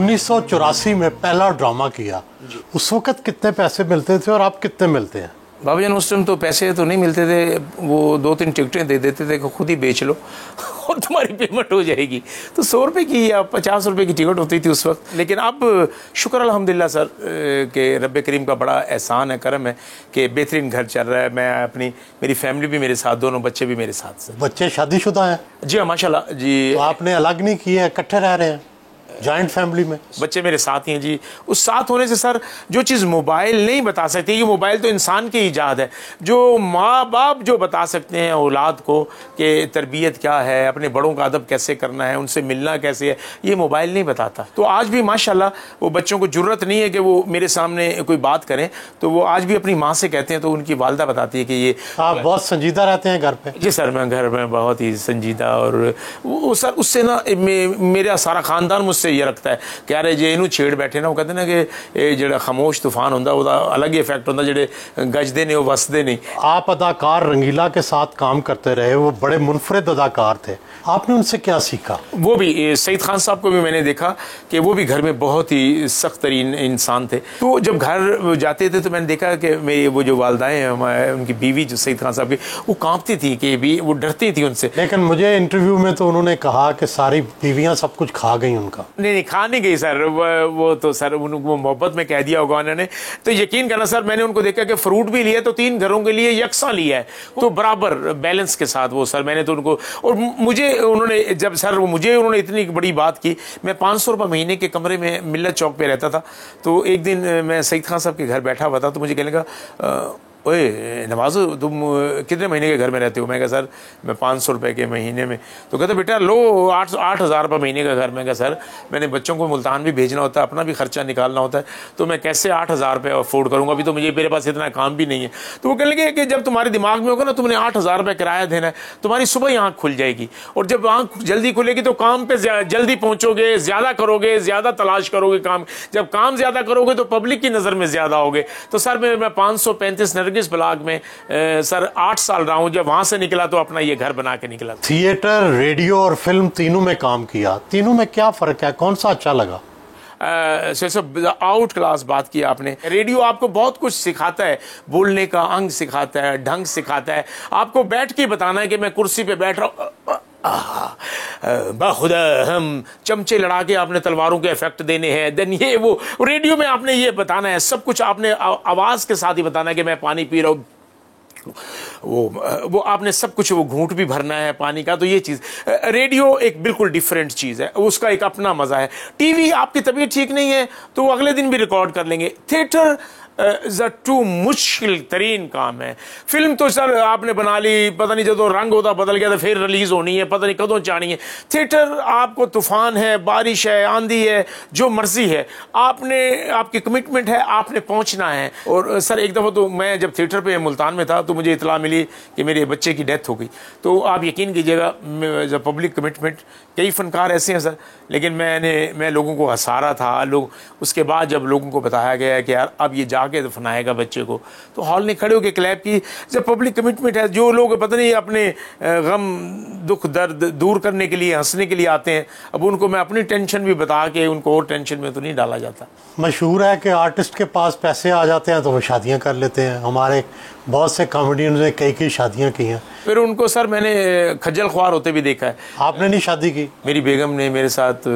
1984 में पहला ड्रामा किया, उस वक्त कितने पैसे मिलते थे और आप कितने मिलते हैं? बाबा जान, उस टाइम तो पैसे तो नहीं मिलते थे, वो 2-3 टिकटें दे देते थे कि खुद ही बेच लो और तुम्हारी पेमेंट हो जाएगी। तो 100 रुपये की या 50 रुपये की टिकट होती थी उस वक्त। लेकिन अब शुक्र अल्हम्दुलिल्लाह सर कि रब्बे करीम का बड़ा एहसान है, करम है कि बेहतरीन घर चल रहा है। मैं मेरी फैमिली भी मेरे साथ, दोनों बच्चे भी मेरे साथ सर। बच्चे शादीशुदा हैं? जी हाँ, माशाल्लाह जी। तो आपने अलग नहीं किए, इकट्ठे रह रहे हैं जॉइंट फैमिली में? बच्चे मेरे साथ ही हैं जी। उस साथ होने से सर जो चीज़ मोबाइल नहीं बता सकती, ये मोबाइल तो इंसान की ईजाद है, जो माँ बाप जो बता सकते हैं औलाद को कि तरबियत क्या है, अपने बड़ों का अदब कैसे करना है, उनसे मिलना कैसे है, ये मोबाइल नहीं बताता। तो आज भी माशाल्लाह वो बच्चों को ज़रूरत नहीं है कि वो मेरे सामने कोई बात करें, तो वो आज भी अपनी माँ से कहते हैं, तो उनकी वालदा बताती है कि ये। आप बहुत संजीदा रहते हैं घर पे? जी सर, मैं घर में बहुत ही संजीदा, और वो सर उससे ना मेरा सारा ख़ानदान मुझसे ये रखता है कि यार जे इनू छेड़ बैठे ना, वो कहते ना कि जो खामोश तूफान होता है अलग ही इफेक्ट होता, जेडे गजदे नहीं वो वसदे नहीं। आप अदाकार रंगीला के साथ काम करते रहे, वो बड़े मुनफरिद अदाकार थे, आपने उनसे क्या सीखा? वो भी सईद खान साहब को भी मैंने देखा कि वो भी घर में बहुत ही सख्त तरीन इंसान थे। तो जब घर जाते थे तो मैंने देखा कि मेरी वो जो वालदाएँ हैं, उनकी बीवी जो सईद खान साहब की, वो कांपती थी कि भी वो डरती थी उनसे। लेकिन मुझे इंटरव्यू में तो उन्होंने कहा कि सारी बीवियां सब कुछ खा गई उनका। नहीं, खा नहीं गई सर, वो तो सर उनको मोहब्बत में कह दिया होगा उन्होंने। तो यकीन करना सर, मैंने उनको देखा कि फ्रूट भी लिया तो 3 घरों के लिए यकसा लिया है, तो बराबर बैलेंस के साथ वो सर। मैंने तो उनको, और मुझे उन्होंने जब सर मुझे उन्होंने इतनी बड़ी बात की, मैं 500 रुपये महीने के कमरे में मिल्लत चौक पे रहता था। तो एक दिन मैं सईद खान साहब के घर बैठा हुआ था, तो मुझे कहने लगा, ओए नवाज़, तुम कितने महीने के घर में रहते हो? मैं कहा सर मैं 500 रुपये के महीने में। तो कहते बेटा लो 8,000 रुपये महीने का घर। मैं कहा सर मैंने बच्चों को मुल्तान भी भेजना होता है, अपना भी खर्चा निकालना होता है, तो मैं कैसे 8,000 रुपये अफोर्ड करूँगा? अभी तो मुझे मेरे पास इतना काम भी नहीं है। तो वो कहने लगे कि जब तुम्हारे दिमाग में होगा ना तुमने 8,000 रुपये किराया देना है, तुम्हारी सुबह ही आँख खुल जाएगी, और जब आँख जल्दी खुलेगी तो काम पर जल्दी पहुँचोगे, ज़्यादा करोगे, ज़्यादा तलाश करोगे काम। जब काम ज़्यादा करोगे तो पब्लिक की नज़र में ज़्यादा होगे। तो सर मैं 535 नरगिस ब्लॉक में सर 8 साल रहा हूं। जब वहां से निकला तो अपना ये घर बना के निकला। थिएटर, रेडियो और फिल्म तीनों में काम किया, तीनों में क्या फर्क है, कौन सा अच्छा लगा? आउट क्लास बात की आपने। रेडियो आपको बहुत कुछ सिखाता है, बोलने का अंग सिखाता है, ढंग सिखाता है, आपको बैठ के बताना है कि मैं कुर्सी पे बैठ रहा हूँ, बाखुदा हम चमचे लड़ा के आपने तलवारों के इफेक्ट देने हैं, देन ये वो। रेडियो में आपने ये बताना है, सब कुछ आपने आवाज़ के साथ ही बताना है कि मैं पानी पी रहा हूँ, वो आपने सब कुछ, वो घूंट भी भरना है पानी का। तो ये चीज़, रेडियो एक बिल्कुल डिफरेंट चीज़ है, उसका एक अपना मज़ा है। टीवी आपकी तबीयत ठीक नहीं है तो वो अगले दिन भी रिकॉर्ड कर लेंगे। थिएटर टू मुश्किल तरीन काम है। फिल्म तो सर आपने बना ली, पता नहीं जब रंग होता बदल गया तो फिर रिलीज होनी है, पता नहीं कदों चाहनी है। थिएटर आपको तूफान है, बारिश है, आंधी है, जो मर्जी है, आपकी कमिटमेंट है, आपने पहुंचना है। और सर एक दफ़ा तो मैं जब थिएटर पे मुल्तान में था तो मुझे इतला मिली कि मेरे बच्चे की डेथ हो गई। तो आप यकीन कीजिएगा, जब पब्लिक कमिटमेंट, कई फनकार ऐसे हैं सर, लेकिन मैं लोगों को हंसा रहा था। लोग उसके बाद जब लोगों को बताया गया कि यार अब ये जाके दफनाएगा बच्चे को, तो हॉल ने खड़े होकर क्लैप की। जब पब्लिक कमिटमेंट है, जो लोग पता नहीं अपने गम दुख दर्द दूर करने के लिए, हंसने के लिए आते हैं, अब उनको मैं अपनी टेंशन भी बता के उनको और टेंशन में तो नहीं डाला जाता। मशहूर है कि आर्टिस्ट के पास पैसे आ जाते हैं तो वो शादियां कर लेते हैं। हमारे बहुत से कॉमेडियन ने कई शादियां की हैं, फिर उनको सर मैंने खज्जल ख्वार होते भी देखा है। आपने नहीं शादी की? मेरी बेगम ने मेरे साथ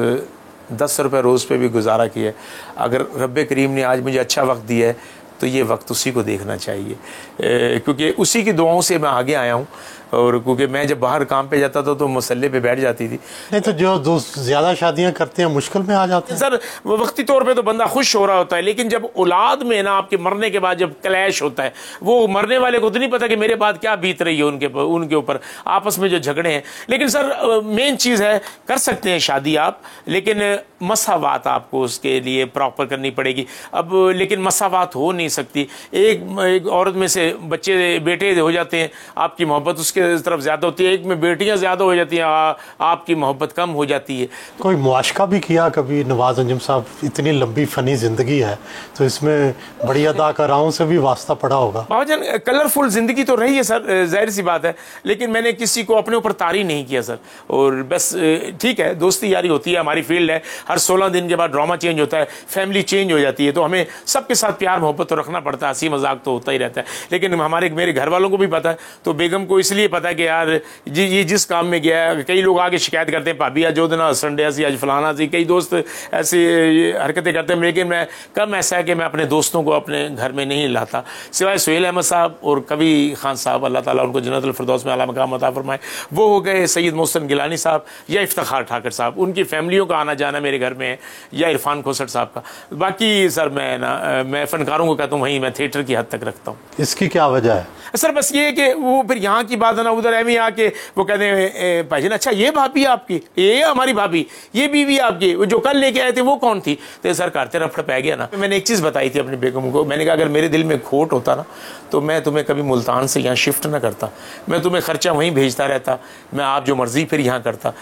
10 रुपये रोज़ पे भी गुजारा किया है। अगर रब्बे करीम ने आज मुझे अच्छा वक्त दिया है तो ये वक्त उसी को देखना चाहिए, क्योंकि उसी की दुआओं से मैं आगे आया हूँ। और क्योंकि मैं जब बाहर काम पे जाता था तो मुसल्ले पे बैठ जाती थी। नहीं तो जो दोस्त ज़्यादा शादियां करते हैं मुश्किल में आ जाते हैं सर। वक्ती तौर पे तो बंदा खुश हो रहा होता है, लेकिन जब औलाद में ना आपके मरने के बाद जब क्लैश होता है, वो मरने वाले को तो नहीं पता कि मेरे बाद क्या बीत रही है उनके ऊपर, आपस में जो झगड़े हैं। लेकिन सर मेन चीज़ है, कर सकते हैं शादी आप, लेकिन मसावात आपको उसके लिए प्रॉपर करनी पड़ेगी। अब लेकिन मसावात हो नहीं सकती। एक औरत में से बच्चे बेटे हो जाते हैं, आपकी मोहब्बत उसके तरफ ज़्यादा होती है, एक में बेटियाँ ज़्यादा हो जाती हैं, आपकी मोहब्बत कम हो जाती है। कोई मुआशका भी किया कभी नवाज अंजुम साहब? इतनी लंबी फ़नी ज़िंदगी है तो इसमें बड़ी अदाकाराओं से भी वास्ता पड़ा होगा। बाबाजान कलरफुल ज़िंदगी तो रही है सर, जाहिर सी बात है, लेकिन मैंने किसी को अपने ऊपर तारी नहीं किया सर। और बस ठीक है, दोस्ती यारी होती है, हमारी फील्ड है, हर 16 दिन के बाद ड्रामा चेंज होता है, फैमिली चेंज हो जाती है, तो हमें सबके साथ प्यार मोहब्बत तो रखना पड़ता है, हंसी मजाक तो होता ही रहता है। लेकिन मेरे घर वालों को भी पता है, तो बेगम को इसलिए पता है कि यार ये जिस काम में गया है, कई लोग आगे शिकायत करते हैं, भाभी आज जो दिन संडे सी, आज फलाना सी, कई दोस्त ऐसी हरकतें करते हैं, लेकिन मैं कम ऐसा है कि मैं अपने दोस्तों को अपने घर में नहीं लाता, सिवाय सुहेल अहमद साहब और कभी खान साहब, अल्लाह ताला उनको जन्नतुल फिरदौस में आला मकाम अता फरमाए, वो हो गए, सैयद मोहसिन गिलानी साहब या इफ्तिखार ठाकर साहब, उनकी फैमिलियों का आना जाना मेरे घर में है, या इरफान खोसट साहब का। बाकी सर मैं फनकारों को कहता हूँ वहीं मैं थिएटर की हद तक रखता हूँ। इसकी क्या वजह है सर? बस ये कि वो फिर यहाँ की बात है ना, उधर एम आके वो कहते हैं भाईजान अच्छा ये भाभी आपकी, ये हमारी भाभी, ये बीवी आपकी, वो जो कल लेके आए थे वो कौन थी? तो सर करते रफड़ पै गया ना। मैंने एक चीज़ बताई थी अपनी बेगम को, मैंने कहा अगर मेरे दिल में खोट होता ना तो मैं तुम्हें कभी मुल्तान से यहाँ शिफ्ट ना करता, मैं तुम्हें खर्चा वहीं भेजता रहता, मैं आप जो मर्जी फिर यहाँ करता।